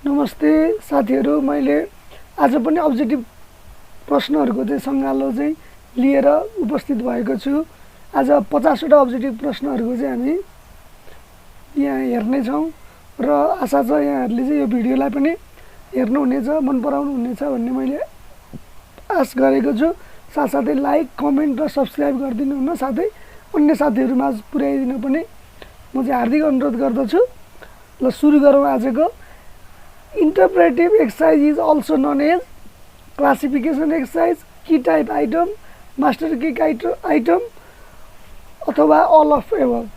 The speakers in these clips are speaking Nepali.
नमस्ते साथीहरु, मैले आज पनि अब्जेक्टिभ प्रश्नहरुको चाहिँ संगालो चाहिँ लिएर उपस्थित भएको छु। आज 50 वटा अब्जेक्टिभ प्रश्नहरुको चाहिँ हामी यहाँ हेर्ने छौं र आशा छ यहाँहरुले चाहिँ यो भिडियोलाई पनि हेर्नु हुनेछ, मन पराउनु हुनेछ भन्ने मैले आश गरेको छु। साथसाथै लाइक, कमेन्ट र सब्स्क्राइब गरिदिनु हुन, साथै अन्य साथीहरुमा पुर्याइदिन पनि म चाहिँ हार्दिक अनुरोध गर्दछु। ल सुरु गरौँ आजको। Interpretive exercise is also known as classification exercise, key type item, master key item अथवा all of above।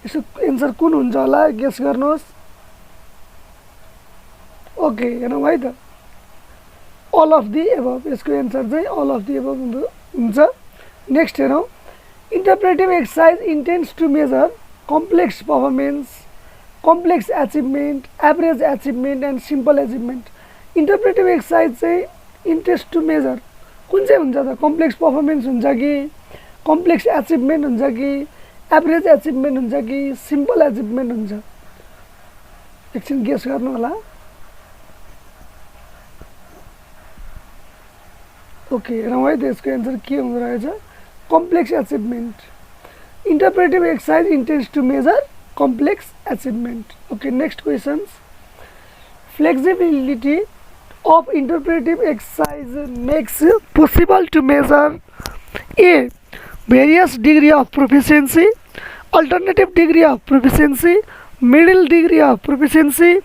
यसको आन्सर कुन हुन्छ होला गेस गर्नुहोस्। ओके हेरौँ है त, all of the above। यसको आन्सर चाहिँ all of the above हुन्छ। नेक्स्ट हेरौँ। Interpretive exercise intends to measure complex performance, complex achievement, average achievement and simple achievement। Interpretive exercise चाहिँ intends to measure कुन चाहिँ हुन्छ त? complex performance हुन्छ कि, complex achievement हुन्छ कि, average achievement हुन्छ कि, simple achievement हुन्छ? एकछिन गेस गर्नु होला। ओके हेरौँ है त यसको आन्सर के हुँदो रहेछ। complex achievement। Interpretive exercise intends to measure complex achievement। Okay, next questions। Flexibility of interpretive exercise makes possible to measure A. various degree of proficiency, alternative degree of proficiency, middle degree of proficiency,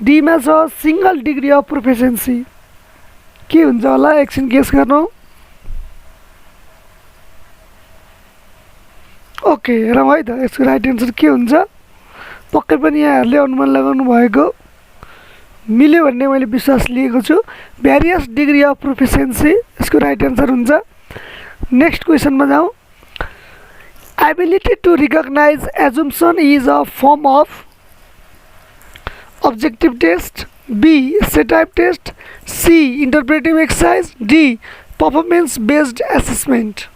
D मा छ single degree of proficiency। के हुन्छ होला एकछिन गेस गर्नु। ओके हेरौँ है त यसको राइट आन्सर के हुन्छ। पक्कै पनि यहाँहरुले अनुमान लगाउनु भएको मिल्यो भन्ने मैले विश्वास लिएको छु। भेरियस डिग्री अफ प्रोफिसिएन्सी यसको राइट आन्सर हुन्छ। नेक्स्ट क्वेशनमा जाउँ। Ability to recognize assumption is a form of objective test, B essay type test, C interpretive exercise, D performance based assessment.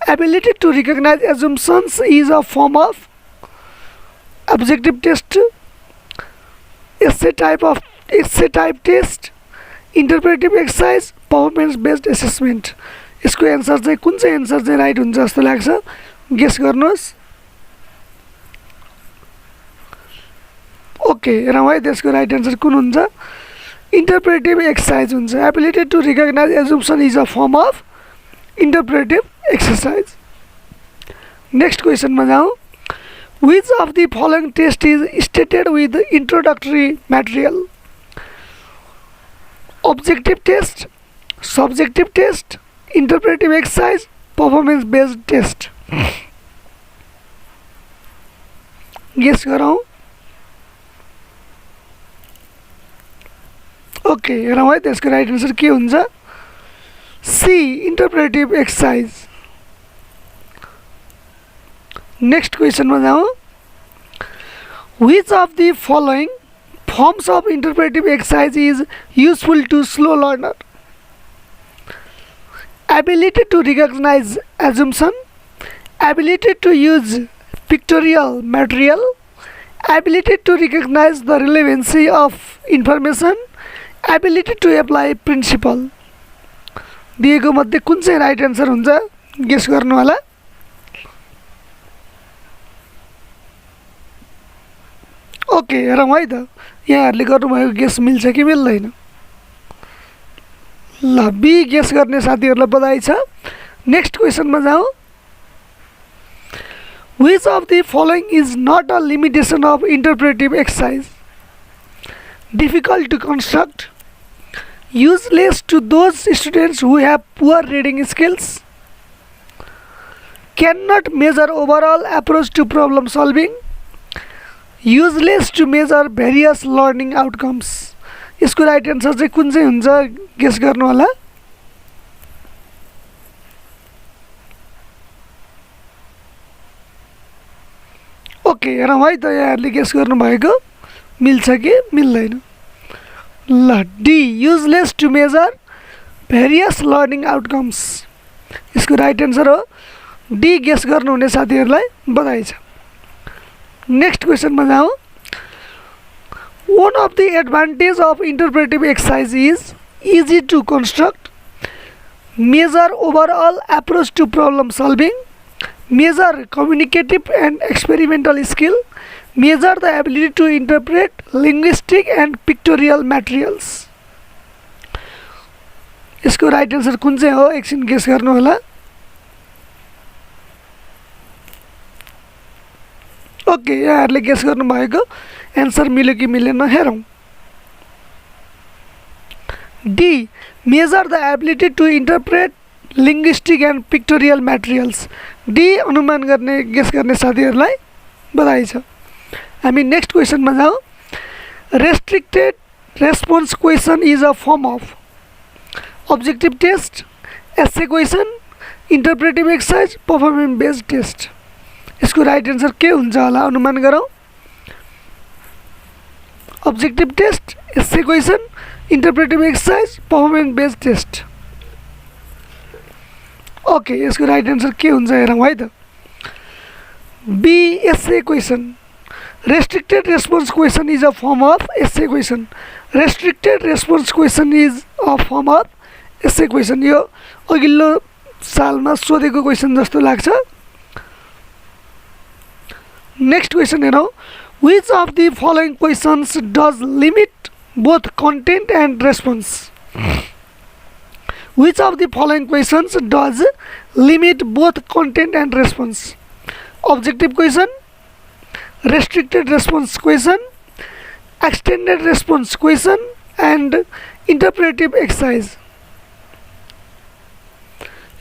Ability to recognize assumptions is a form of objective test, essay type test, interpretive exercise, performance based assessment। यसको आन्सर चाहिँ कुन चाहिँ आन्सर चाहिँ राइट हुन्छ जस्तो लाग्छ गेस गर्नुहोस्। ओके हेरौँ है त्यसको राइट आन्सर कुन हुन्छ। इंटरप्रेटिव एक्सरसाइज हुन्छ। Ability to recognize assumption is a form of interpretive exercise। Next question में जाऊँ। Which of the following test is stated with introductory material? Objective test, subjective test, interpretive exercise, performance based test। Guess करो। Okay हेरौँ है त्यसको राइट आन्सर के हुन्छ। C interpretive exercise। Next question में जाऊँ। Which of the following forms of interpretive exercise is useful to slow learner? Ability to recognize assumption, ability to use pictorial material, ability to recognize the relevancy of information, ability to apply principle। दिएको मध्ये कुन चाहिँ राइट आन्सर हुन्छ गेस गर्नु होला। ओके हेरौँ है त यहाँहरुले गर्नुभएको गेस मिल्छ कि मिल्दैन। ल बी गेस गर्ने साथीहरुलाई बधाई छ। नेक्स्ट क्वेशनमा जाउँ। Which of the following is not a limitation of interpretive exercise? Difficult to construct, useless to those students who have poor reading skills, cannot measure overall approach to problem solving, useless to measure various learning outcomes। यसको राइट आन्सर चाहिँ कुन चाहिँ हुन्छ गेस गर्नु होला। ओके हेरौँ है त यहाँहरुले गेस गर्नु भएको मिल्छ कि मिल्दैन। ल D useless to measure various learning outcomes यसको राइट आन्सर हो। डी गेस गर्नुहुने साथीहरुलाई बधाई छ। नेक्स्ट क्वेशनमा जाउँ। One of the advantages of interpretive exercise is easy to construct, measure overall approach to problem solving, measure communicative and experimental skill, measure the ability to interpret linguistic and pictorial materials. यसको राइट आन्सर कुन चाहिँ हो एकछिन गेस गर्नु होला. ओके यहाँहरूले गेस गर्नुभएको एन्सर मिल्यो कि मिलेन हेरौँ. D measure the ability to interpret linguistic and pictorial materials. D अनुमान गर्ने गेस गर्ने साथीहरूलाई बधाई छ. हामी नेक्स्ट क्वेसनमा जाउँ. Restricted response question is a form of objective test, essay question, interpretive exercise, performance based test. यसको राइट आन्सर के हुन्छ होला अनुमान गरौँ. objective test, essay question, interpretive exercise, performance based test. Okay यसको राइट आन्सर के हुन्छ हेरौँ है त. B essay question. Restricted response question is a form of essay question. Restricted response question is a form of essay question. यो अघिल्लो सालमा सोधेको क्वेसन जस्तो लाग्छ. नेक्स्ट क्वेसन हेरौँ. Which of the following questions does limit both content and response? Which of the following questions does limit both content and response? Objective question, restricted response question, extended response question, and interpretive exercise.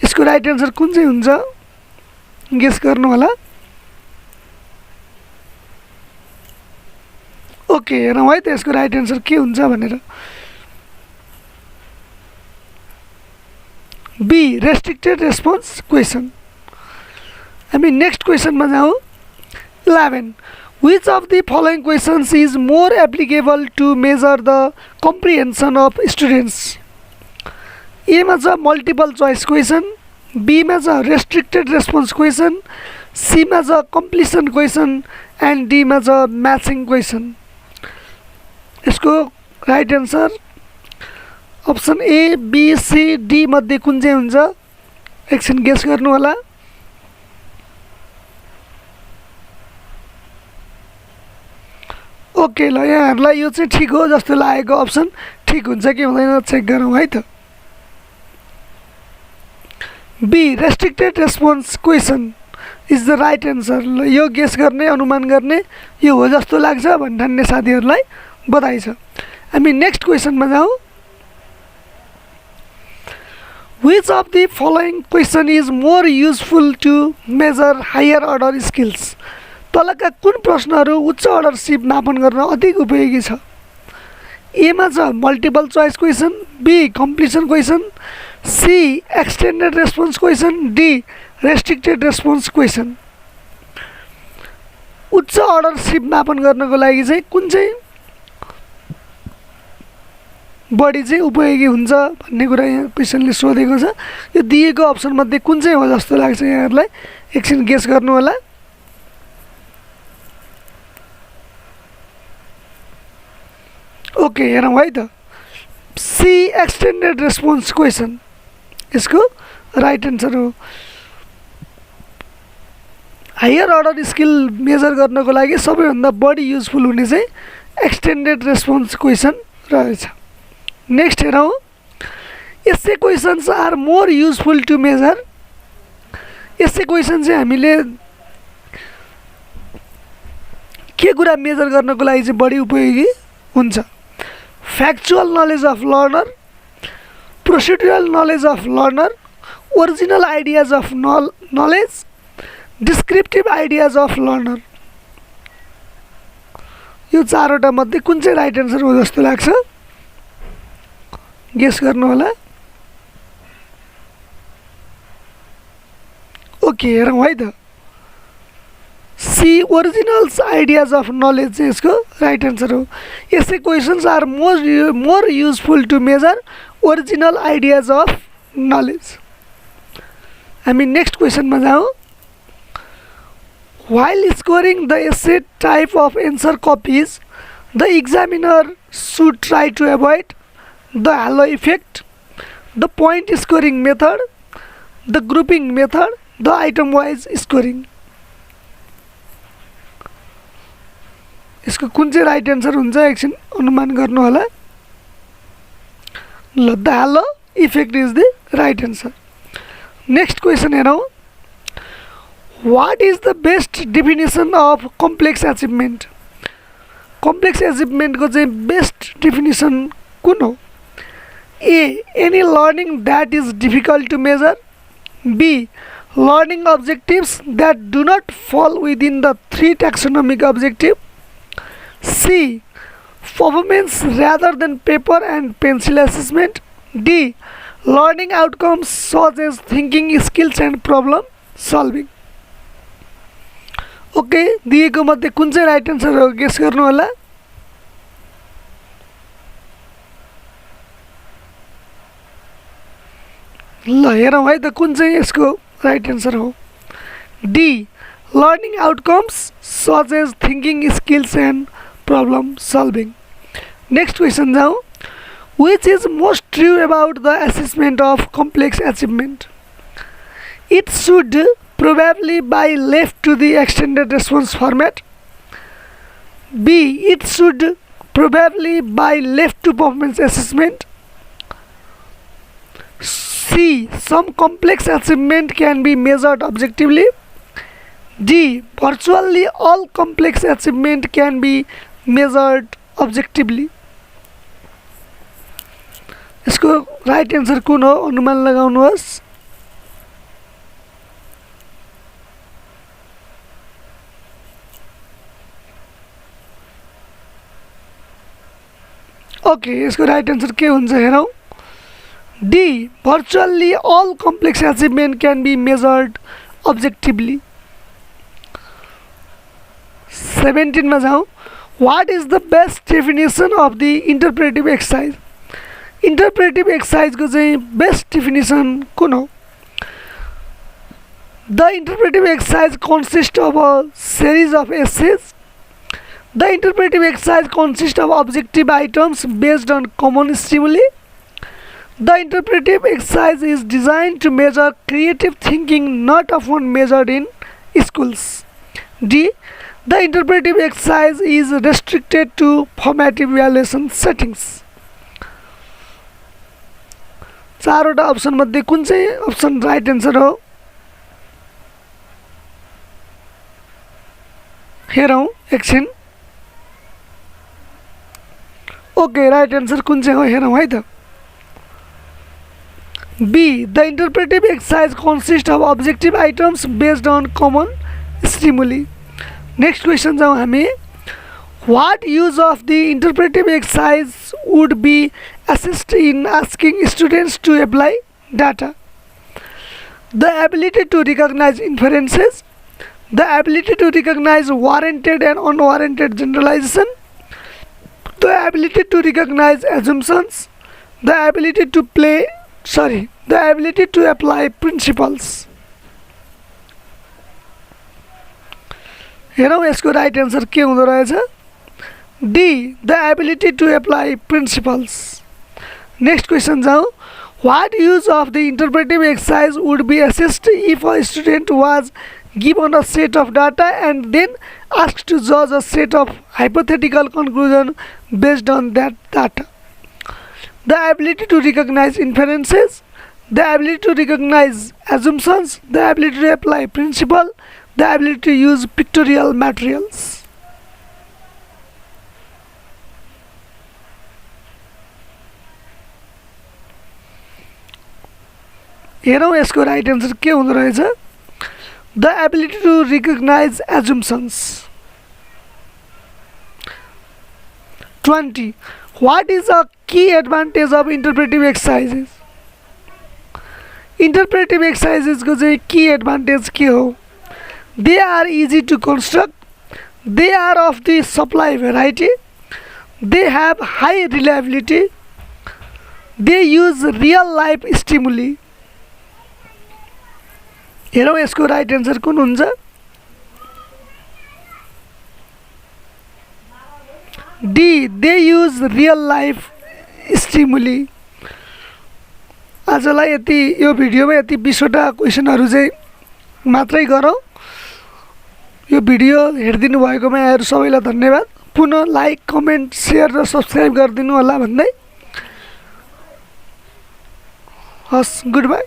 यसको राइट आन्सर कुन चाहिँ हुन्छ गेस गर्नु होला. ओके हेरौँ है त यसको राइट आन्सर के हुन्छ भनेर. B restricted response question. हामी नेक्स्ट क्वेसनमा जाउँ. 11. Which of the following questions is more applicable to measure the comprehension of students? A मा छ मल्टिपल चोइस क्वेसन, बी मा छ रेस्ट्रिक्टेड रेस्पोन्स क्वेसन, सी मा छ कम्प्लिसन क्वेसन एन्ड डी मा छ म्याचिङ क्वेसन. यसको right answer option A B C D मध्ये कुन चाहिँ हुन्छ एकछिन गेस गर्नु होला. ओके ल यहाँहरूलाई यो चाहिँ ठिक हो जस्तो लागेको अप्सन ठिक हुन्छ कि हुँदैन चेक गरौँ है त. B restricted response question is the right answer. ल यो गेस गर्ने अनुमान गर्ने यो हो जस्तो लाग्छ भन्ठान्ने साथीहरूलाई बधाई छ. हामी नेक्स्ट क्वेसनमा जाउँ. Which of the following question is more useful to measure higher order skills? तलका कुन प्रश्नहरू उच्च अर्डर सिप मापन गर्न अधिक उपयोगी छ. ए मा छ multiple choice question, B completion question, C extended response question, D restricted response question. उच्च अर्डर सिप मापन गर्नको लागि चाहिँ कुन चाहिँ बढी चाहिँ उपयोगी हुन्छ भन्ने कुरा यहाँ क्वेसनले सोधेको छ. यो दिएको अप्सन मध्ये कुन चाहिँ हो जस्तो लाग्छ यहाँहरूलाई एकछिन गेस गर्नु होला. ओके हेरौँ है त. सी एक्सटेन्डेड रेस्पोन्स क्वेसन यसको राइट आन्सर हो. हायर अर्डर स्किल मेजर गर्नको लागि सबैभन्दा बढी युजफुल हुने चाहिँ एक्सटेन्डेड रेस्पोन्स क्वेसन रहेछ. नेक्स्ट हेरौँ. Essay questions are more useful to measure. Essay question चाहिँ हामीले के कुरा मेजर गर्नको लागि चाहिँ बढी उपयोगी हुन्छ. Factual knowledge of learner, procedural knowledge of learner, original ideas of knowledge, descriptive ideas of learner. यो चारवटा मध्ये कुन चाहिँ राइट आन्सर हो जस्तो लाग्छ गेस गर्नु होला. ओके हेरौँ है त. C originals ideas of knowledge चाहिँ यसको राइट आन्सर हो. Essay questions are more useful to measure original ideas of knowledge. हामी नेक्स्ट क्वेसनमा जाउँ. While scoring the essay type of answer copies, The examiner should try to avoid the halo effect, the point scoring method, the grouping method, the item wise scoring. यसको कुन चाहिँ राइट एन्सर हुन्छ एकछिन अनुमान गर्नु होला ल the halo effect is the right answer next question हेरौँ what is the best definition of complex achievement complex achievement को चाहिँ बेस्ट डेफिनेसन कुन हो A any learning that is difficult to measure B learning objectives that do not fall within the 3 taxonomic objective C. Performance rather than paper and pencil assessment. D. Learning outcomes such as thinking skills and problem solving. Okay, दिएको मध्ये कुन चाहिँ राइट आन्सर हो गेस गर्नु होला ल हेरौँ है त कुन चाहिँ यसको राइट आन्सर हो D learning outcomes such as thinking skills and problem solving. Next question now. Which is most true about the assessment of complex achievement? It should probably be left to the extended response format. B. It should probably be left to performance assessment. C. Some complex achievement can be measured objectively. D. Virtually all complex achievement can be measured objectively. इसको राइट आन्सर कुन हो अनुमान लगाउनुहोस् ओके यसको राइट आन्सर के हुन्छ हेरौँ D virtually all complex achievement can be measured objectively 17 मा जाउँ What is the best definition of the interpretive exercise? Interpretive exercise को चाहिँ best definition कुन हो? The interpretive exercise consists of a series of essays. The interpretive exercise consists of objective items based on common stimuli. The interpretive exercise is designed to measure creative thinking not often measured in schools. D. The interpretive exercise is restricted to formative evaluation settings. चारवटा अप्सन मध्ये कुन चाहिँ अप्सन राइट आन्सर हो हेरौँ एकछिन ओके राइट आन्सर कुन चाहिँ हो हेरौँ है त B the interpretive exercise consist of objective items based on common stimuli next question जाउँ हामी What use of the interpretive exercise would be assessed in asking students to apply data? The ability to recognize inferences, the ability to recognize warranted and unwarranted generalization, the ability to recognize assumptions, the ability to apply principles. हेरौँ यसको राइट आन्सर के हुँदो रहेछ D. The ability to apply principles. Next question जाउँ What use of the interpretive exercise would be assessed if a student was given a set of data and then asked to judge a set of hypothetical conclusion based on that data? The ability to recognize inferences, the ability to recognize assumptions, the ability to apply principle, the ability to use pictorial materials. हेरौँ यसको राइट आन्सर के हुँदो रहेछ the ability to recognise assumptions 20 What is a key advantage of interpretive exercises? Interpretive exercises को चाहिँ key advantage के हो They are easy to construct, they are of the supply variety, they have high reliability, they use real life stimuli. हेरौँ यसको राइट आन्सर कुन हुन्छ D they use real life stimuli. आजलाई यति यो भिडियोमा यति 20वटा क्वेसनहरू चाहिँ मात्रै गरौँ। यो भिडियो हेरिदिनु भएकोमा यहाँहरू सबैलाई धन्यवाद। पुनः लाइक कमेन्ट सेयर र सब्सक्राइब गरिदिनु होला भन्दै हस् गुड बाई।